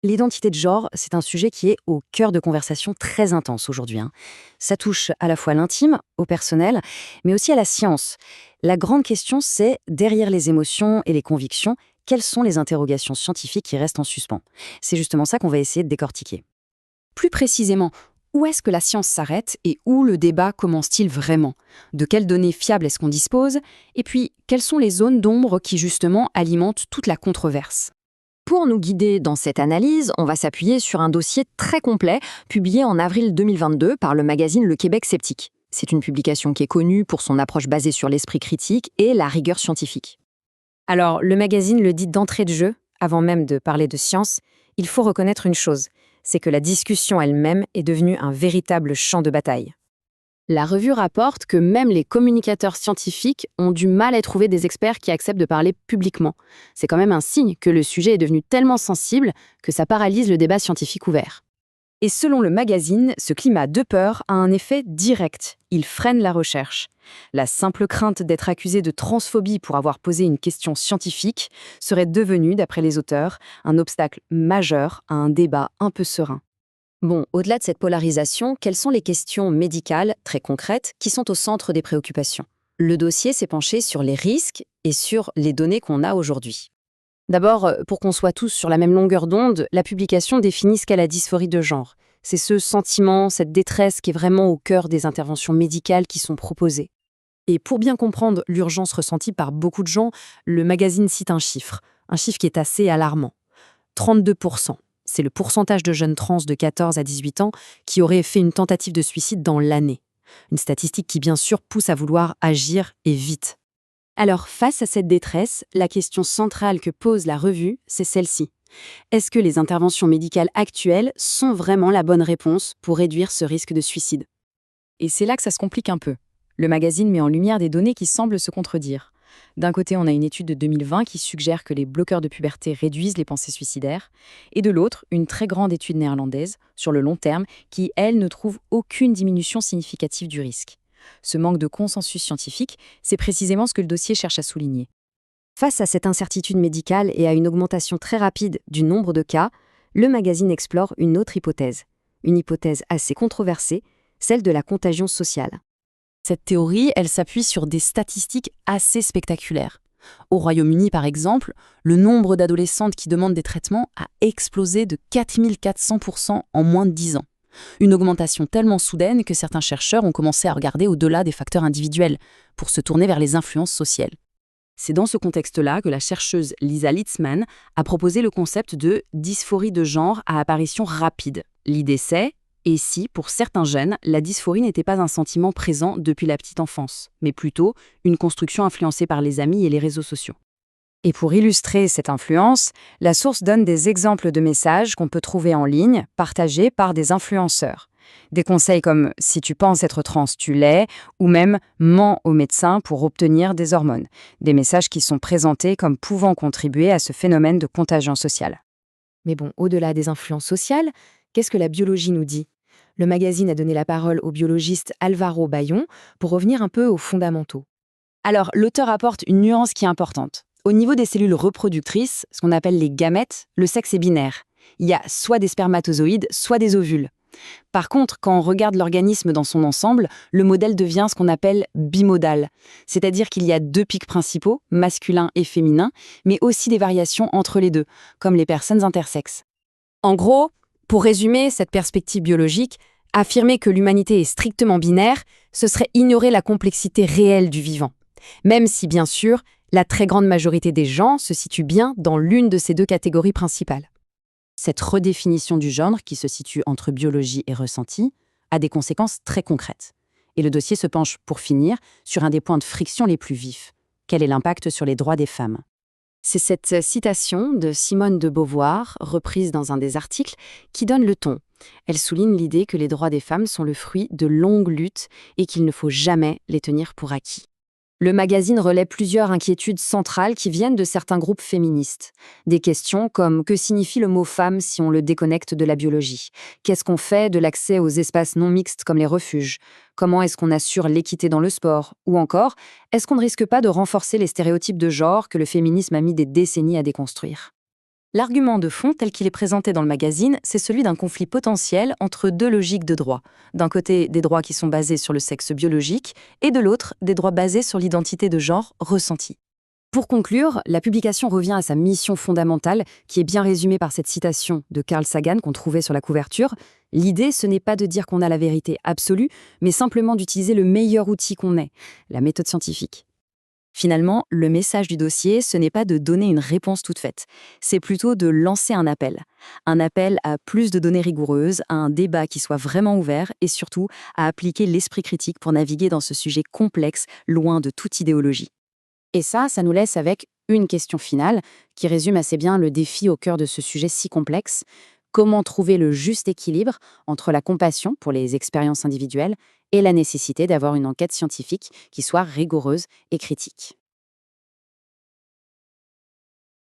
L'identité de genre, c'est un sujet qui est au cœur de conversations très intenses aujourd'hui. Ça touche à la fois l'intime, au personnel, mais aussi à la science. La grande question, c'est, derrière les émotions et les convictions, quelles sont les interrogations scientifiques qui restent en suspens? C'est justement ça qu'on va essayer de décortiquer. Plus précisément, où est-ce que la science s'arrête et où le débat commence-t-il vraiment? De quelles données fiables est-ce qu'on dispose? Et puis, quelles sont les zones d'ombre qui justement alimentent toute la controverse? Pour nous guider dans cette analyse, on va s'appuyer sur un dossier très complet publié en avril 2022 par le magazine Le Québec Sceptique. C'est une publication qui est connue pour son approche basée sur l'esprit critique et la rigueur scientifique. Alors, le magazine le dit d'entrée de jeu, avant même de parler de science, il faut reconnaître une chose, c'est que la discussion elle-même est devenue un véritable champ de bataille. La revue rapporte que même les communicateurs scientifiques ont du mal à trouver des experts qui acceptent de parler publiquement. C'est quand même un signe que le sujet est devenu tellement sensible que ça paralyse le débat scientifique ouvert. Et selon le magazine, ce climat de peur a un effet direct. Il freine la recherche. La simple crainte d'être accusé de transphobie pour avoir posé une question scientifique serait devenue, d'après les auteurs, un obstacle majeur à un débat un peu serein. Bon, au-delà de cette polarisation, quelles sont les questions médicales, très concrètes, qui sont au centre des préoccupations? Le dossier s'est penché sur les risques et sur les données qu'on a aujourd'hui. D'abord, pour qu'on soit tous sur la même longueur d'onde, la publication définit ce qu'est la dysphorie de genre. C'est ce sentiment, cette détresse qui est vraiment au cœur des interventions médicales qui sont proposées. Et pour bien comprendre l'urgence ressentie par beaucoup de gens, le magazine cite un chiffre qui est assez alarmant. 32%. C'est le pourcentage de jeunes trans de 14 à 18 ans qui auraient fait une tentative de suicide dans l'année. Une statistique qui, bien sûr, pousse à vouloir agir et vite. Alors, face à cette détresse, la question centrale que pose la revue, c'est celle-ci. Est-ce que les interventions médicales actuelles sont vraiment la bonne réponse pour réduire ce risque de suicide? Et c'est là que ça se complique un peu. Le magazine met en lumière des données qui semblent se contredire. D'un côté, on a une étude de 2020 qui suggère que les bloqueurs de puberté réduisent les pensées suicidaires, et de l'autre, une très grande étude néerlandaise, sur le long terme, qui, elle, ne trouve aucune diminution significative du risque. Ce manque de consensus scientifique, c'est précisément ce que le dossier cherche à souligner. Face à cette incertitude médicale et à une augmentation très rapide du nombre de cas, le magazine explore une autre hypothèse. Une hypothèse assez controversée, celle de la contagion sociale. Cette théorie, elle s'appuie sur des statistiques assez spectaculaires. Au Royaume-Uni, par exemple, le nombre d'adolescentes qui demandent des traitements a explosé de 4400% en moins de 10 ans. Une augmentation tellement soudaine que certains chercheurs ont commencé à regarder au-delà des facteurs individuels, pour se tourner vers les influences sociales. C'est dans ce contexte-là que la chercheuse Lisa Litzman a proposé le concept de dysphorie de genre à apparition rapide. L'idée c'est, et si, pour certains jeunes, la dysphorie n'était pas un sentiment présent depuis la petite enfance, mais plutôt une construction influencée par les amis et les réseaux sociaux. Et pour illustrer cette influence, la source donne des exemples de messages qu'on peut trouver en ligne, partagés par des influenceurs. Des conseils comme « si tu penses être trans, tu l'es » ou même « mens au médecin pour obtenir des hormones ». Des messages qui sont présentés comme pouvant contribuer à ce phénomène de contagion sociale. Mais bon, au-delà des influences sociales, qu'est-ce que la biologie nous dit? Le magazine a donné la parole au biologiste Alvaro Bayon pour revenir un peu aux fondamentaux. Alors, l'auteur apporte une nuance qui est importante. Au niveau des cellules reproductrices, ce qu'on appelle les gamètes, le sexe est binaire. Il y a soit des spermatozoïdes, soit des ovules. Par contre, quand on regarde l'organisme dans son ensemble, le modèle devient ce qu'on appelle bimodal. C'est-à-dire qu'il y a deux pics principaux, masculin et féminin, mais aussi des variations entre les deux, comme les personnes intersexes. En gros, pour résumer cette perspective biologique, affirmer que l'humanité est strictement binaire, ce serait ignorer la complexité réelle du vivant. Même si, bien sûr, la très grande majorité des gens se situe bien dans l'une de ces deux catégories principales. Cette redéfinition du genre, qui se situe entre biologie et ressenti, a des conséquences très concrètes. Et le dossier se penche, pour finir, sur un des points de friction les plus vifs. Quel est l'impact sur les droits des femmes? C'est cette citation de Simone de Beauvoir, reprise dans un des articles, qui donne le ton. Elle souligne l'idée que les droits des femmes sont le fruit de longues luttes et qu'il ne faut jamais les tenir pour acquis. Le magazine relaie plusieurs inquiétudes centrales qui viennent de certains groupes féministes. Des questions comme que signifie le mot femme si on le déconnecte de la biologie? Qu'est-ce qu'on fait de l'accès aux espaces non mixtes comme les refuges? Comment est-ce qu'on assure l'équité dans le sport? Ou encore, est-ce qu'on ne risque pas de renforcer les stéréotypes de genre que le féminisme a mis des décennies à déconstruire? L'argument de fond, tel qu'il est présenté dans le magazine, c'est celui d'un conflit potentiel entre deux logiques de droit. D'un côté, des droits qui sont basés sur le sexe biologique, et de l'autre, des droits basés sur l'identité de genre ressentie. Pour conclure, la publication revient à sa mission fondamentale, qui est bien résumée par cette citation de Carl Sagan qu'on trouvait sur la couverture. L'idée, ce n'est pas de dire qu'on a la vérité absolue, mais simplement d'utiliser le meilleur outil qu'on ait, la méthode scientifique. Finalement, le message du dossier, ce n'est pas de donner une réponse toute faite, c'est plutôt de lancer un appel. Un appel à plus de données rigoureuses, à un débat qui soit vraiment ouvert et surtout à appliquer l'esprit critique pour naviguer dans ce sujet complexe, loin de toute idéologie. Et ça nous laisse avec une question finale qui résume assez bien le défi au cœur de ce sujet si complexe. Comment trouver le juste équilibre entre la compassion pour les expériences individuelles et la nécessité d'avoir une enquête scientifique qui soit rigoureuse et critique?